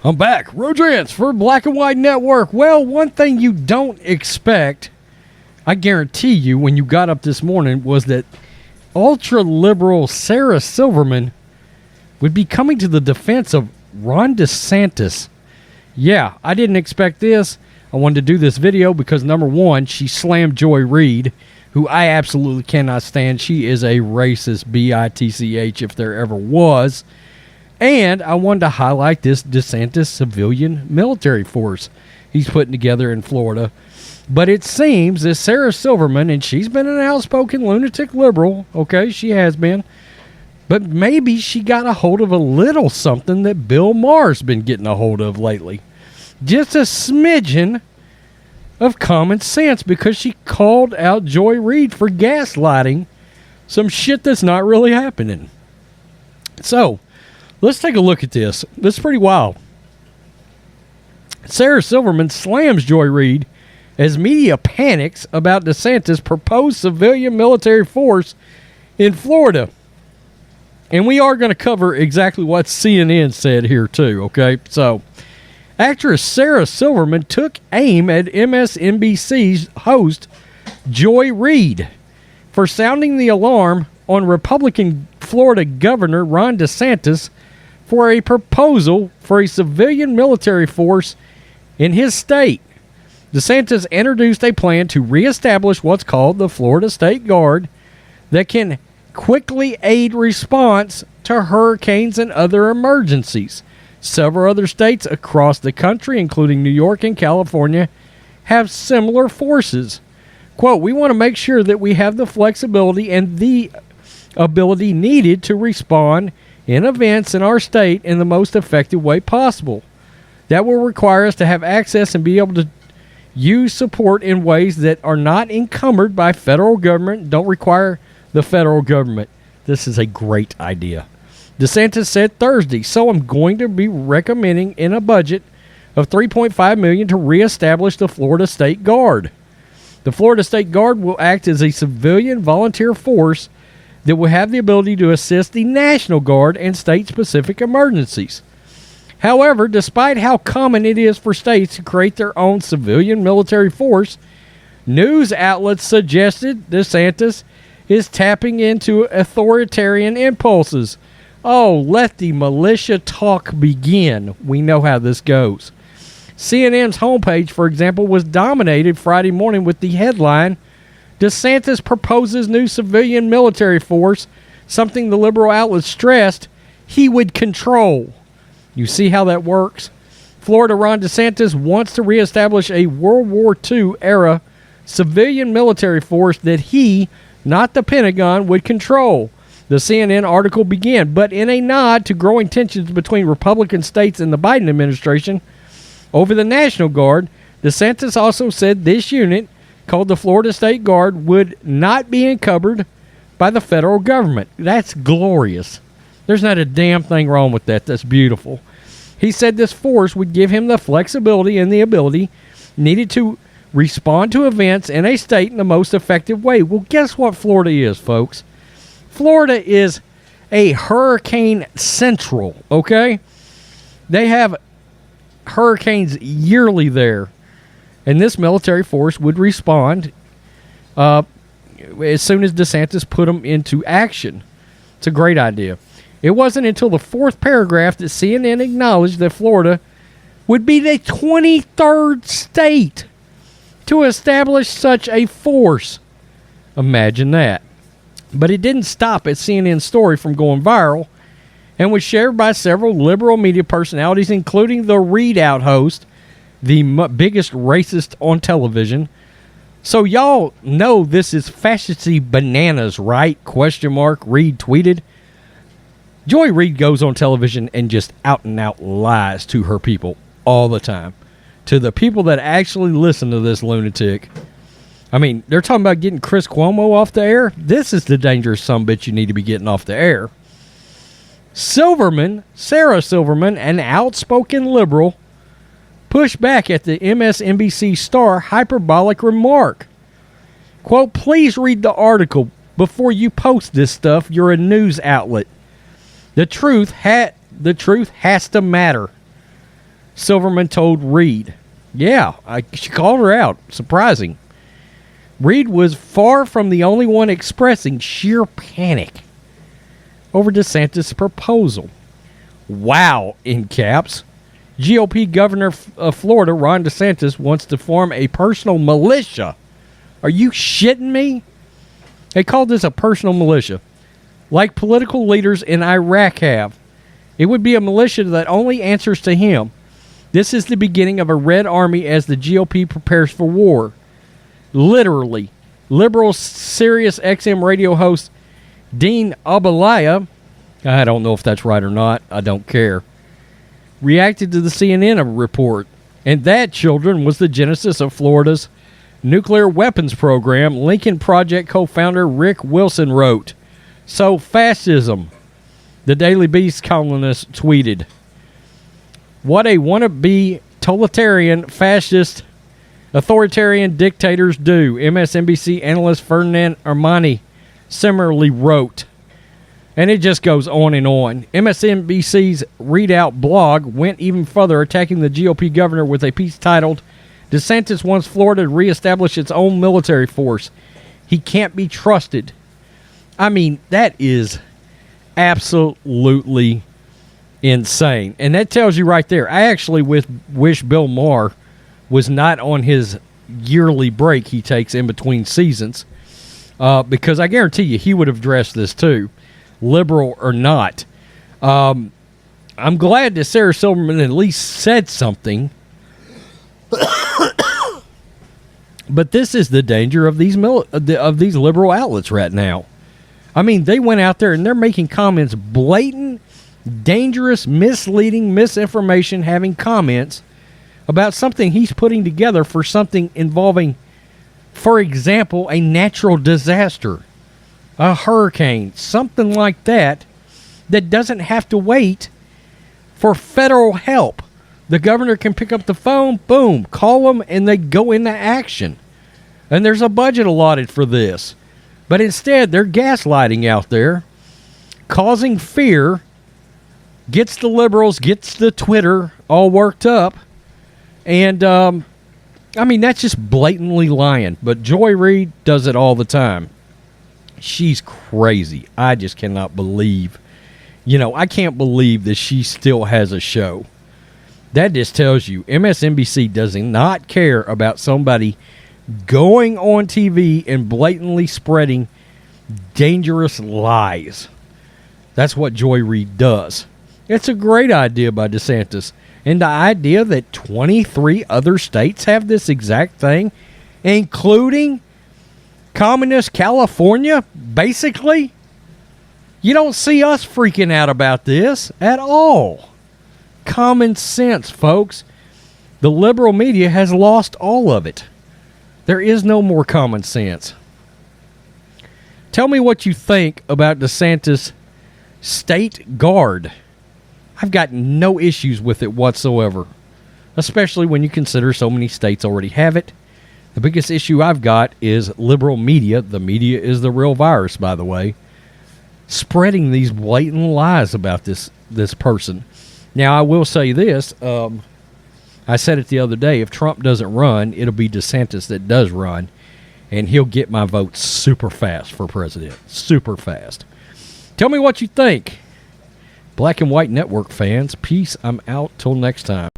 I'm back. Rodrance for Black and White Network. Well, one thing you don't expect, I guarantee you, when you got up this morning, was that ultra-liberal Sarah Silverman would be coming to the defense of Ron DeSantis. Yeah, I didn't expect this. I wanted to do this video because, number one, she slammed Joy Reid, who I absolutely cannot stand. She is a racist, bitch, if there ever was. And I wanted to highlight this DeSantis civilian military force he's putting together in Florida. But it seems that Sarah Silverman, and she's been an outspoken lunatic liberal, okay, she has been, but maybe she got a hold of a little something that Bill Maher's been getting a hold of lately. Just a smidgen of common sense, because she called out Joy Reid for gaslighting some shit that's not really happening. So, let's take a look at this. This is pretty wild. Sarah Silverman slams Joy Reid as media panics about DeSantis' proposed civilian military force in Florida. And we are going to cover exactly what CNN said here too, okay? So, actress Sarah Silverman took aim at MSNBC's host Joy Reid for sounding the alarm on Republican Florida Governor Ron DeSantis for a proposal for a civilian military force in his state. DeSantis introduced a plan to reestablish what's called the Florida State Guard that can quickly aid response to hurricanes and other emergencies. Several other states across the country, including New York and California, have similar forces. Quote, "We want to make sure that we have the flexibility and the ability needed to respond in events in our state in the most effective way possible. That will require us to have access and be able to use support in ways that are not encumbered by federal government, don't require the federal government." This is a great idea. DeSantis said Thursday, "So I'm going to be recommending in a budget of $3.5 million to reestablish the Florida State Guard. The Florida State Guard will act as a civilian volunteer force that will have the ability to assist the National Guard in state-specific emergencies. However, despite how common it is for states to create their own civilian military force, news outlets suggested DeSantis is tapping into authoritarian impulses. Oh, let the militia talk begin. We know how this goes. CNN's homepage, for example, was dominated Friday morning with the headline, "DeSantis proposes new civilian military force," something the liberal outlet stressed he would control. You see how that works? Florida Ron DeSantis wants to reestablish a World War II era civilian military force that he, not the Pentagon, would control. The CNN article began, but in a nod to growing tensions between Republican states and the Biden administration over the National Guard, DeSantis also said this unit, called the Florida State Guard, would not be encumbered by the federal government. That's glorious. There's not a damn thing wrong with that. That's beautiful. He said this force would give him the flexibility and the ability needed to respond to events in a state in the most effective way. Well, guess what Florida is, folks? Florida is a hurricane central, okay? They have hurricanes yearly there. And this military force would respond as soon as DeSantis put them into action. It's a great idea. It wasn't until the fourth paragraph that CNN acknowledged that Florida would be the 23rd state to establish such a force. Imagine that. But it didn't stop at CNN's story from going viral and was shared by several liberal media personalities, including the Reid Out host, the biggest racist on television. "So y'all know this is fascisty bananas, right?" Reid tweeted. Joy Reid goes on television and just out and out lies to her people all the time. To the people that actually listen to this lunatic. I mean, they're talking about getting Chris Cuomo off the air. This is the dangerous sumbitch you need to be getting off the air. Sarah Silverman, an outspoken liberal, pushed back at the MSNBC star hyperbolic remark. Quote, "Please read the article before you post this stuff. You're a news outlet. The truth has to matter." Silverman told Reid. Yeah, she called her out. Surprising. Reid was far from the only one expressing sheer panic over DeSantis' proposal. Wow, in caps. GOP Governor of Florida, Ron DeSantis, wants to form a personal militia. Are you shitting me? They called this a personal militia, like political leaders in Iraq have. It would be a militia that only answers to him. This is the beginning of a red army as the GOP prepares for war. Literally, liberal Sirius XM radio host Dean Abalaya, I don't know if that's right or not, I don't care, reacted to the CNN report. And that, children, was the genesis of Florida's nuclear weapons program, Lincoln Project co-founder Rick Wilson wrote. So, fascism, the Daily Beast columnist tweeted. What a wannabe totalitarian, fascist, authoritarian dictators do, MSNBC analyst Ferdinand Armani similarly wrote. And it just goes on and on. MSNBC's Reid Out blog went even further, attacking the GOP governor with a piece titled, DeSantis wants Florida to reestablish its own military force. He can't be trusted. I mean, that is absolutely insane. And that tells you right there. I actually wish Bill Maher was not on his yearly break he takes in between seasons, because I guarantee you he would have addressed this too, liberal or not. I'm glad that Sarah Silverman at least said something. But this is the danger of these liberal outlets right now. I mean, they went out there and they're making comments, blatant, dangerous, misleading, misinformation, having comments about something he's putting together for something involving, for example, a natural disaster, a hurricane, something like that, that doesn't have to wait for federal help. The governor can pick up the phone, boom, call them, and they go into action. And there's a budget allotted for this. But instead, they're gaslighting out there, causing fear, gets the liberals, gets the Twitter all worked up. And, I mean, that's just blatantly lying. But Joy Reid does it all the time. She's crazy. I just cannot believe. I can't believe that she still has a show. That just tells you MSNBC does not care about somebody going on TV and blatantly spreading dangerous lies. That's what Joy Reid does. It's a great idea by DeSantis. And the idea that 23 other states have this exact thing, including communist California, basically, you don't see us freaking out about this at all. Common sense, folks. The liberal media has lost all of it. There is no more common sense. Tell me what you think about DeSantis' state guard. I've got no issues with it whatsoever, especially when you consider so many states already have it. The biggest issue I've got is liberal media. The media is the real virus, by the way, spreading these blatant lies about this person. Now, I will say this. I said it the other day. If Trump doesn't run, it'll be DeSantis that does run, and he'll get my vote super fast for president. Super fast. Tell me what you think. Black and White Network fans, peace. I'm out till next time.